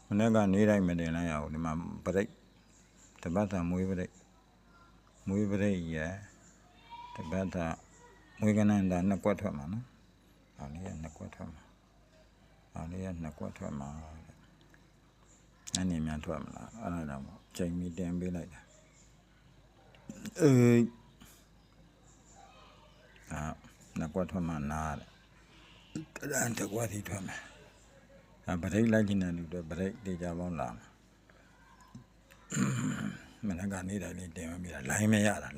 Menega nira medina ya ulima break tabata muy break ya tabata muy gananda na kwatwa mana aliya na kwatwa ma ani myan twa mala ana da moချိန်mi tinပေးလိုက်တာna kwatwa ma na da ta kwati twa ma break လိုက်ခြင်းနဲ့လူတွေ break တေချာပေါင်းလာမနက်ကနေတိုင်းလေးတင်မပြီးတာလိုင်းမရတာ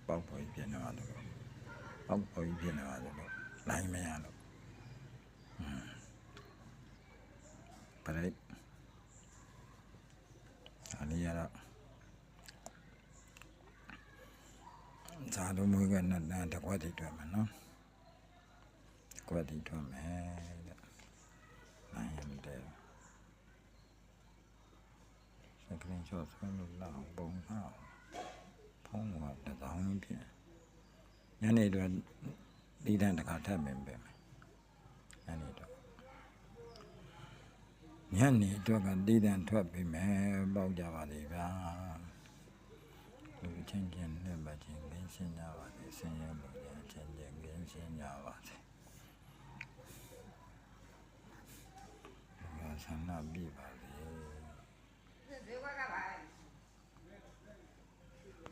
ပေါက်ပေါ်ပြင်းနေတာလို့လိုင်းမရလို့break အနည်းရတော့ဇာတို့မွေးကနဲ့တကွက်တည်တွေ့မယ်နော်ကွက်တည်တွေ့မယ်တဲ့နိုင်ရတယ်စကရင်ချောဆွဲလို့လောက်ပုံအောင်ဖုံးကတကောင်းကြီးဖြစ်ညနေတော့ဒီတန်းတခါထပ်မယ်ပဲညနေတော့ကဒီတန်းထွက်ပြီမယ်ပေါက်ကြပါလေဗျာလူချင်းနဲ့မချင်းရင်းရှင်းကြပါစေဆင်းရဲလို့ရချင်းရင်းရှင်းကြပါစေဆန္ဒပြပါ